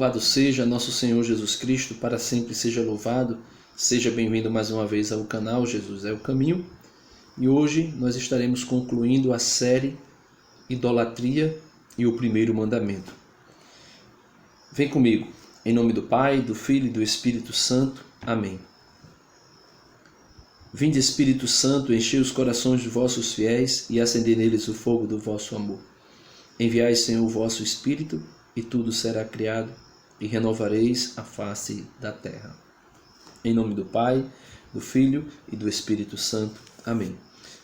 Louvado seja nosso Senhor Jesus Cristo, para sempre seja louvado. Seja bem-vindo mais uma vez ao canal Jesus é o Caminho. E hoje nós estaremos concluindo a série Idolatria e o Primeiro Mandamento. Vem comigo, em nome do Pai, do Filho e do Espírito Santo. Amém. Vinde, Espírito Santo, enchei os corações de vossos fiéis e acendei neles o fogo do vosso amor. Enviai, Senhor, o vosso Espírito, e tudo será criado, e renovareis a face da terra. Em nome do Pai, do Filho e do Espírito Santo. Amém.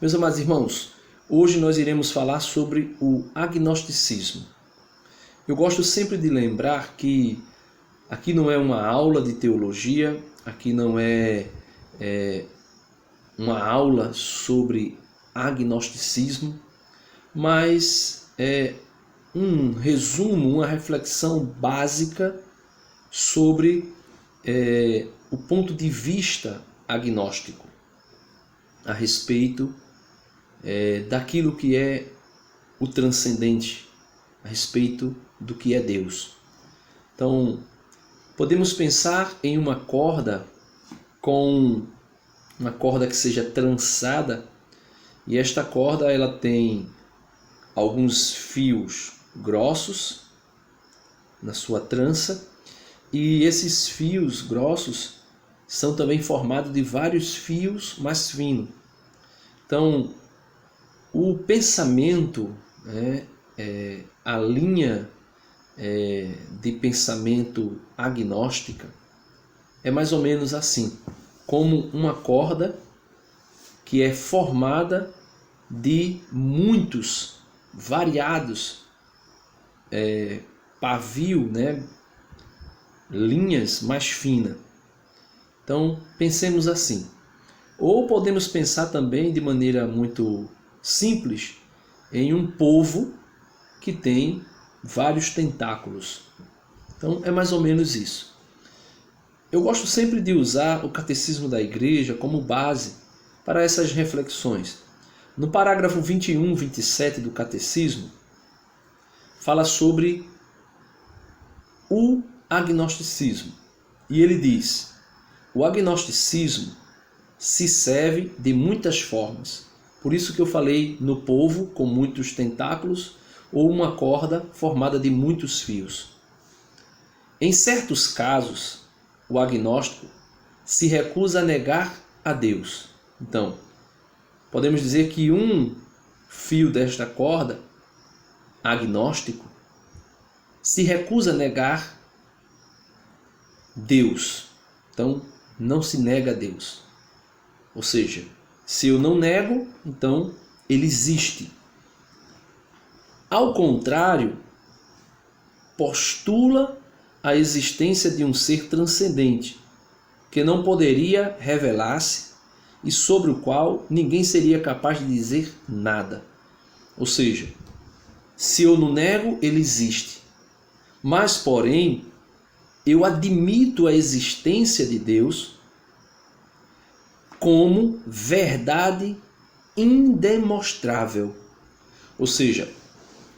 Meus amados irmãos, hoje nós iremos falar sobre o agnosticismo. Eu gosto sempre de lembrar que aqui não é uma aula de teologia, aqui não é uma aula sobre agnosticismo, mas é um resumo, uma reflexão básica sobre o ponto de vista agnóstico a respeito daquilo que é o transcendente, a respeito do que é Deus. Então, podemos pensar em uma corda que seja trançada, e esta corda ela tem alguns fios grossos na sua trança, e esses fios grossos são também formados de vários fios mais finos. Então, o pensamento, a linha de pensamento agnóstica é mais ou menos assim, como uma corda que é formada de muitos variados pavio, linhas mais finas. Então, pensemos assim. Ou podemos pensar também de maneira muito simples em um polvo que tem vários tentáculos. Então, é mais ou menos isso. Eu gosto sempre de usar o Catecismo da Igreja como base para essas reflexões. No parágrafo 21, 27 do Catecismo, fala sobre o agnosticismo. E ele diz: o agnosticismo se serve de muitas formas. Por isso que eu falei no polvo com muitos tentáculos ou uma corda formada de muitos fios. Em certos casos, o agnóstico se recusa a negar a Deus. Então, podemos dizer que um fio desta corda, agnóstico, se recusa a negar Deus. Então, não se nega a Deus. Ou seja, se eu não nego, então ele existe. Ao contrário, postula a existência de um ser transcendente, que não poderia revelar-se e sobre o qual ninguém seria capaz de dizer nada. Ou seja, se eu não nego, ele existe. Mas, porém, eu admito a existência de Deus como verdade indemonstrável. Ou seja,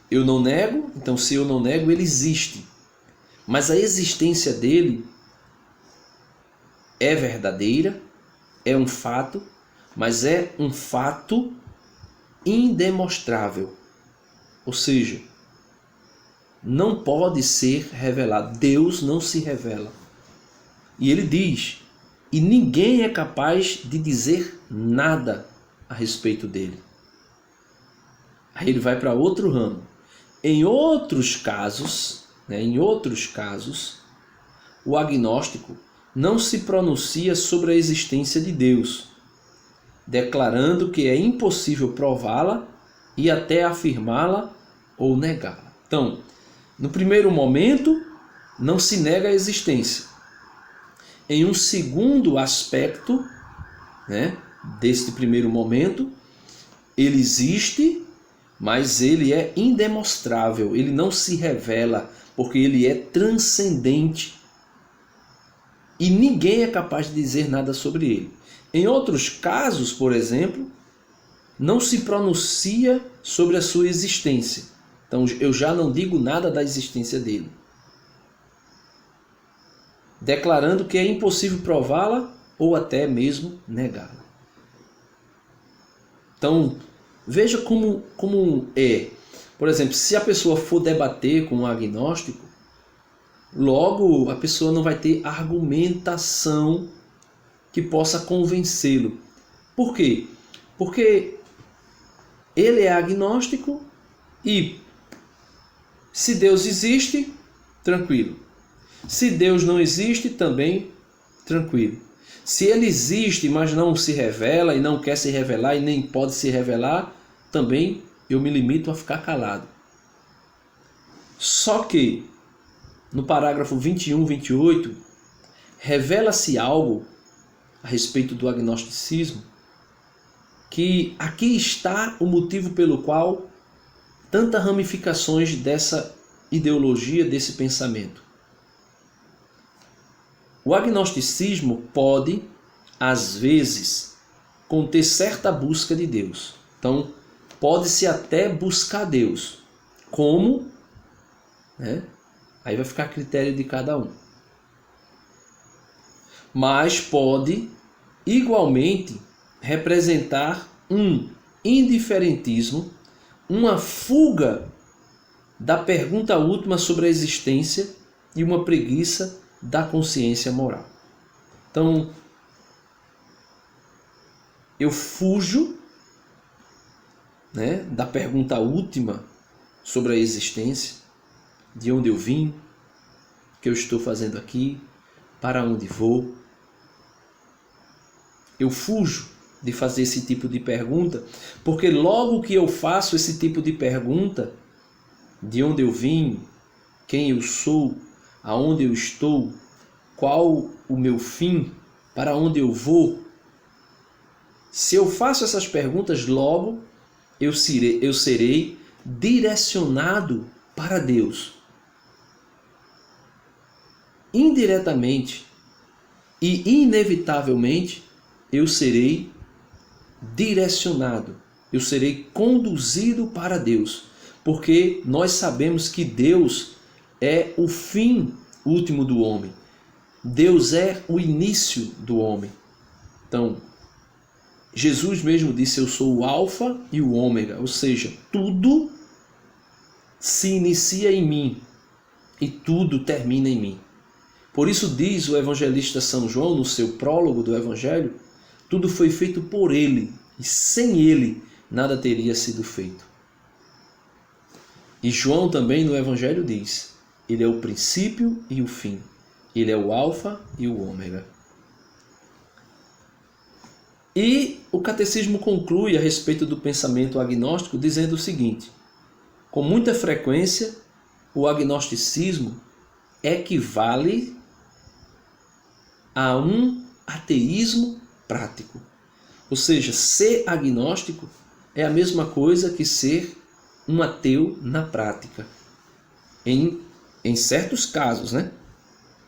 eu não nego, então se eu não nego, ele existe. Mas a existência dele é verdadeira, é um fato, mas é um fato indemonstrável. Ou seja, não pode ser revelado. Deus não se revela. E ele diz: e ninguém é capaz de dizer nada a respeito dele. Aí ele vai para outro ramo. Em outros casos, o agnóstico não se pronuncia sobre a existência de Deus, declarando que é impossível prová-la e até afirmá-la ou negá-la. Então, no primeiro momento, não se nega a existência. Em um segundo aspecto, deste primeiro momento, ele existe, mas ele é indemonstrável, ele não se revela, porque ele é transcendente. E ninguém é capaz de dizer nada sobre ele. Em outros casos, por exemplo, não se pronuncia sobre a sua existência. Então eu já não digo nada da existência dele. declarando que é impossível prová-la ou até mesmo negá-la. Então, veja como é. Por exemplo, se a pessoa for debater com um agnóstico, logo a pessoa não vai ter argumentação que possa convencê-lo. Por quê? Porque ele é agnóstico e se Deus existe, tranquilo. Se Deus não existe, também tranquilo. Se ele existe, mas não se revela e não quer se revelar e nem pode se revelar, também eu me limito a ficar calado. Só que no parágrafo 21, 28, revela-se algo a respeito do agnosticismo, que aqui está o motivo pelo qual tantas ramificações dessa ideologia, desse pensamento. O agnosticismo pode, às vezes, conter certa busca de Deus. Então, pode-se até buscar Deus. Como? Aí vai ficar a critério de cada um. Mas pode, igualmente, representar um indiferentismo, uma fuga da pergunta última sobre a existência e uma preguiça da consciência moral. Então, eu fujo, da pergunta última sobre a existência, de onde eu vim, o que eu estou fazendo aqui, para onde vou. Eu fujo de fazer esse tipo de pergunta, porque logo que eu faço esse tipo de pergunta, de onde eu vim, quem eu sou, aonde eu estou, qual o meu fim, para onde eu vou, se eu faço essas perguntas, logo eu serei direcionado para Deus. Indiretamente e inevitavelmente, eu serei direcionado, eu serei conduzido para Deus, porque nós sabemos que Deus é o fim último do homem. Deus é o início do homem. Então, Jesus mesmo disse: eu sou o alfa e o ômega, ou seja, tudo se inicia em mim e tudo termina em mim. Por isso diz o evangelista São João no seu prólogo do Evangelho: tudo foi feito por ele, e sem ele nada teria sido feito. E João também no Evangelho diz: ele é o princípio e o fim. Ele é o alfa e o ômega. E o catecismo conclui a respeito do pensamento agnóstico dizendo o seguinte: com muita frequência, o agnosticismo equivale a um ateísmo prático. Ou seja, ser agnóstico é a mesma coisa que ser um ateu na prática. Em certos casos,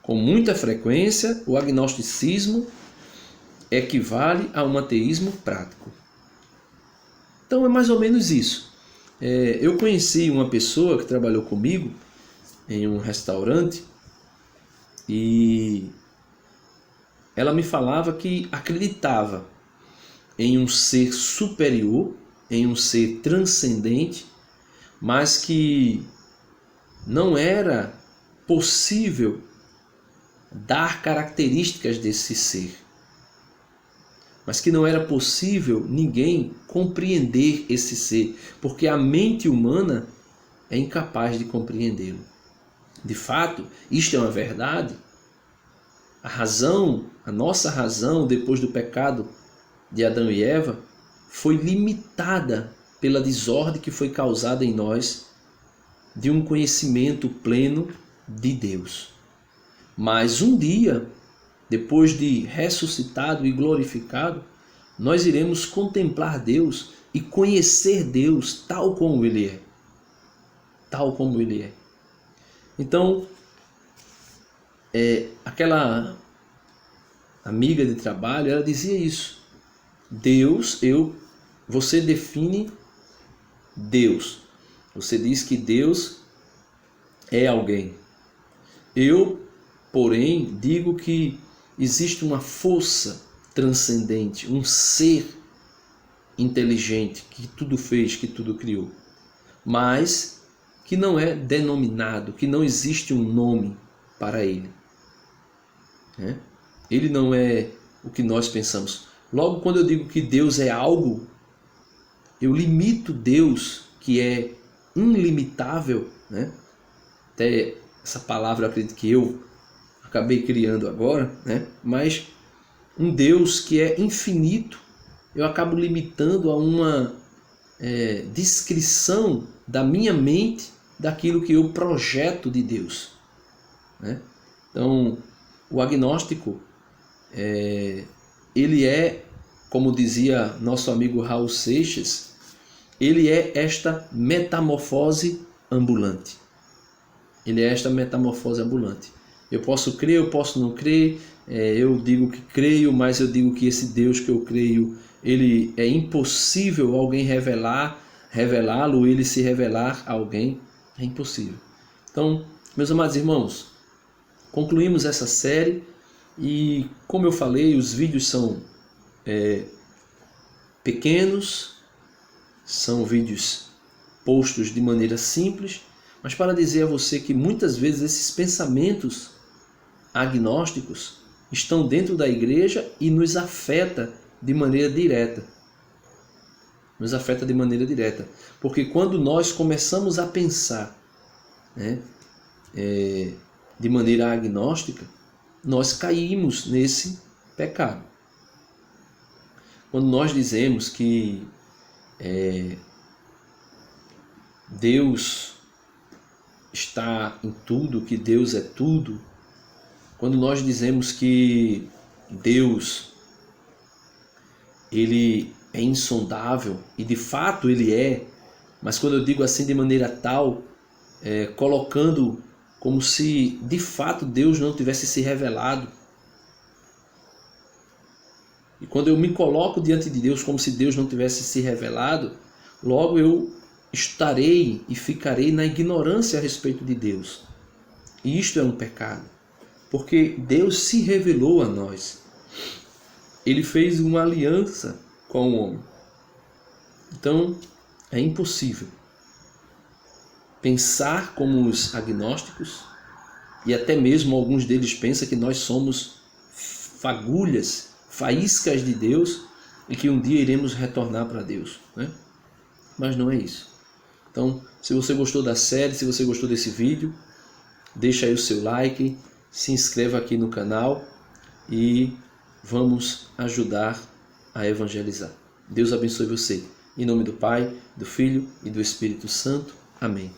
Com muita frequência, o agnosticismo equivale a um ateísmo prático. Então é mais ou menos isso. Eu conheci uma pessoa que trabalhou comigo em um restaurante e ela me falava que acreditava em um ser superior, em um ser transcendente, mas que não era possível dar características desse ser. Mas que não era possível ninguém compreender esse ser, porque a mente humana é incapaz de compreendê-lo. De fato, isto é uma verdade. A nossa razão, depois do pecado de Adão e Eva, foi limitada pela desordem que foi causada em nós de um conhecimento pleno de Deus. Mas um dia, depois de ressuscitado e glorificado, nós iremos contemplar Deus e conhecer Deus tal como Ele é. Tal como Ele é. Então, aquela amiga de trabalho, ela dizia isso. Você define Deus. Você diz que Deus é alguém. Eu porém, digo que existe uma força transcendente, um ser inteligente que tudo fez, que tudo criou, mas que não é denominado, que não existe um nome para ele. Ele não é o que nós pensamos. Logo, quando eu digo que Deus é algo, eu limito Deus, que é ilimitável, né? Até essa palavra eu acredito que eu acabei criando agora, né? Mas um Deus que é infinito, eu acabo limitando a uma descrição da minha mente daquilo que eu projeto de Deus, né? Então, o agnóstico, ele é, como dizia nosso amigo Raul Seixas, ele é esta metamorfose ambulante. Ele é esta metamorfose ambulante. Eu posso crer, eu posso não crer, eu digo que creio, mas eu digo que esse Deus que eu creio, ele é impossível alguém revelá-lo, ele se revelar a alguém, é impossível. Então, meus amados irmãos, concluímos essa série e, como eu falei, os vídeos são pequenos, são vídeos postos de maneira simples, mas para dizer a você que muitas vezes esses pensamentos agnósticos estão dentro da igreja e nos afeta de maneira direta. Nos afeta de maneira direta. Porque quando nós começamos a pensar, né, de maneira agnóstica, nós caímos nesse pecado. Quando nós dizemos que Deus está em tudo, que Deus é tudo, quando nós dizemos que Deus ele é insondável, e de fato ele é, mas quando eu digo assim de maneira tal, colocando como se de fato Deus não tivesse se revelado. E quando eu me coloco diante de Deus como se Deus não tivesse se revelado, logo eu estarei e ficarei na ignorância a respeito de Deus. E isto é um pecado, porque Deus se revelou a nós. Ele fez uma aliança com o homem. Então, é impossível pensar como os agnósticos, e até mesmo alguns deles pensam que nós somos fagulhas, faíscas de Deus e que um dia iremos retornar para Deus, né? Mas não é isso. Então, se você gostou da série, se você gostou desse vídeo, deixa aí o seu like, se inscreva aqui no canal e vamos ajudar a evangelizar. Deus abençoe você. Em nome do Pai, do Filho e do Espírito Santo. Amém.